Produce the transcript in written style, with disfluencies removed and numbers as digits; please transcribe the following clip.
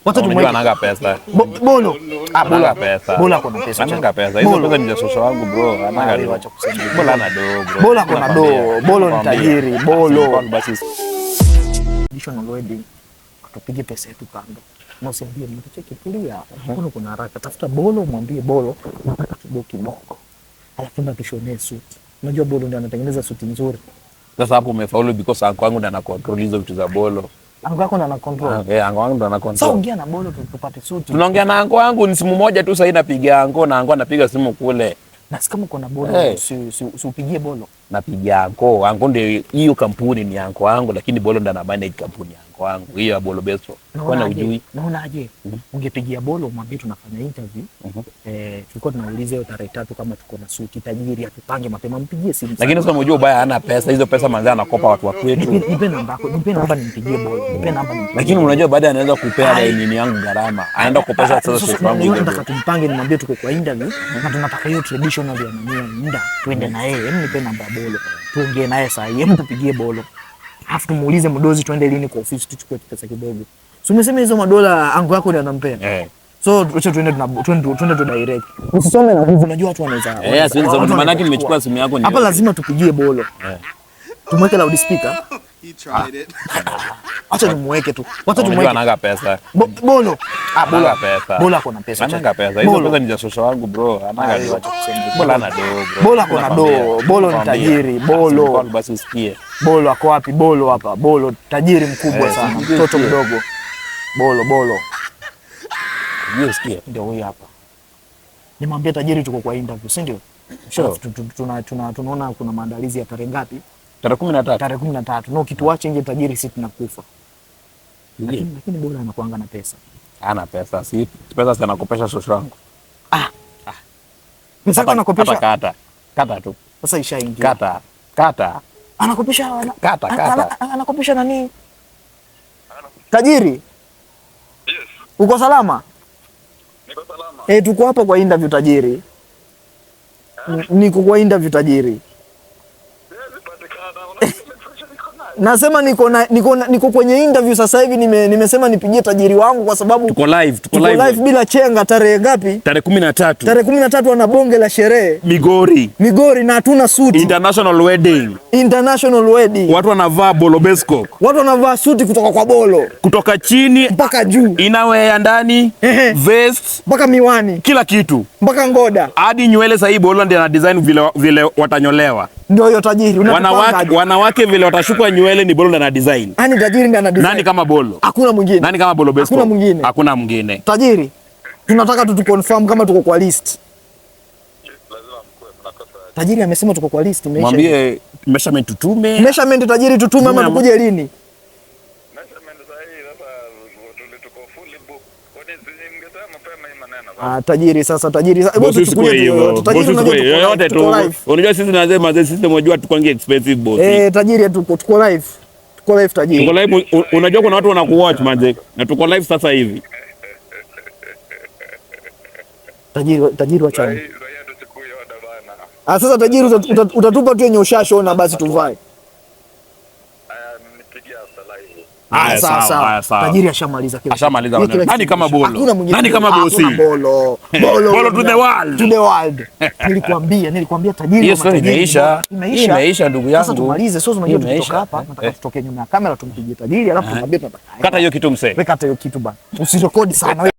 Wacha tumweke. Ananga pesa. Bolo. Bolo pesa. Bolo kuna pesa. Ananga pesa. Hizo pesa ni za shosho wangu bro. Ananga do. Acha kusema. Bolo ana do bro. Bolo kuna do. Bolo ni tajiri. Bolo. Basi. Traditional wedding. Tupige pesa yetu kando. Msiambie mtacheki kulia. Mbona kuna haraka? Tafuta Bolo, mwambie Bolo nataka tuboki bongo. Alafu ndo tushonee suti. Unajua Bolo ndio anatengeneza suti nzuri. Sasa hapo umefaulu because anko wangu ndo ana control hizo vitu za Bolo. Anko wako ndo ana control. Anko wangu ndo ana control. Sasa ongea na Bolo tupate suti. Tunaongea na anko wangu ni simu moja tu sasa inapiga anko na anko anapiga simu kule. Na kama uko na Bolo si upigie Bolo. Napigia anko. Anko ndio hiyo kampuni ni anko wangu lakini Bolo ndo anabana hiyo kampuni anko wangu. Hiyo ya Bolo Besto. Kwani hujui? Naonaje? Ungepigia Bolo mwambie tunafanya interview. Tulikuwa tunauliza hiyo tarehe 3 kama tuko na suti tajiri atupange mapema mpigie simu. Lakini sasa unajua baya hana pesa. Hizo pesa manzi anakopa watu wa kwetu. Nipe namba yako. Nipe namba nimpigie Bolo. Nipe namba nimpigie. Lakini unajua baada anaweza kupea nini yangu gharama. Anaenda kukopesha sasa sisi wangu hiyo. Nataka tumpange nimwambie tuko kwa interview na tunataka hiyo traditional ya muda twende na yeye. Nipe namba ya Bolo. Tuongee naye saa hii. Tupigie Bolo. Alafu tumuulize mdozi twende lini kwa ofisi tuchukue pesa kidogo. So umesema hizo madola ango yako ndio anampea. So acha twende tu direct. Usisome na nguvu, unajua watu wanaweza. Siwezi maana yake nimechukua simu yako ni. Hapa lazima tupigie Bolo. Tumweke loudspeaker. Acha tumweke tu. Wacha tumweke. Ananga pesa. Bolo. Bolo pesa. Bolo kuna pesa. Ananga pesa. Hizo pesa ni za shosho wangu bro. Ananga do. Bolo ana do bro. Bolo kuna do. Bolo ni tajiri. Bolo. Basi usikie. Bolo ako wapi? Bolo hapa. Bolo tajiri mkubwa sana. Mtoto mdogo. Bolo. Yeye usikie. Ndio huyu hapa. Nimwambia tajiri tuko kwa interview, si ndio? Sure. Tunaona kuna maandalizi ya tarehe ngapi? Tarehe 13. Tarehe 13. No kitu wache nje tajiri sisi tunakufa. Lakini Bolo anakuanga na pesa. Ana pesa. Si pesa sana anakopesha shosho wangu. Pesa anakopesha. Kata tu. Sasa ishaingia. Kata. Anakopesha Kata. Anakopesha nani? Tajiri? Yes. Uko salama? Niko salama. Tuko hapa kwa interview tajiri. Niko kwa interview tajiri. Nasema niko kwenye interview sasa hivi nimesema nipigie tajiri wangu kwa sababu tuko live bila chenga tarehe ngapi? Tarehe 13. Tarehe 13 ana bonge la sherehe. Migori na hatuna suti. International wedding. Watu wanavaa Bolo Besco. Watu wanavaa suti kutoka kwa Bolo. Kutoka chini mpaka juu. Inawe ya ndani, vest, mpaka miwani. Kila kitu. Mpaka ngoda. Hadi nywele sasa hii Bolo ndio ana design vile watanyolewa. Ndio hiyo tajiri. Wanawake vile watashukwa nywele ni Bolo ndio ana design. Ani tajiri ndio ana design. Nani kama Bolo? Hakuna mwingine. Nani kama Bolo Besco? Hakuna mwingine. Tajiri. Tunataka tu confirm kama tuko kwa list. Lazima mkue mnakosa. Tajiri amesema tuko kwa list. Mwambie measurement tutume. Measurement tajiri tutume ama tukuje lini? Measurement sahihi sasa tuko fully book. Kwani ningesema mapema hii maneno. Tajiri sasa tajiri. Bosi tukue hivyo. Yote tu. Unajua sisi tunasema sisi tunajua tukwangie expensive boss. Tajiri tuko live. Tuko live tajiri. Tuko live, unajua kuna watu wanakuwatch manze. Na tuko live sasa hivi. Tajiri wacha. Sasa tajiri utatupa tu yenye ushashona basi tuvae. Nipigia live. Sawa. Tajiri ashamaliza kile. Ashamaliza. Nani kama Bolo? Nani kama bosi? Bolo to the world. To the world. Nilikwambia tajiri wa matajiri. Imeisha ndugu yangu. Sasa tumalize. Sio unajua tukitoka hapa nataka tutoke nyuma ya kamera tumpigie tajiri alafu tumwambie tunataka. Kata hiyo kitu msee. Kata hiyo kitu bana. Usirekodi sana.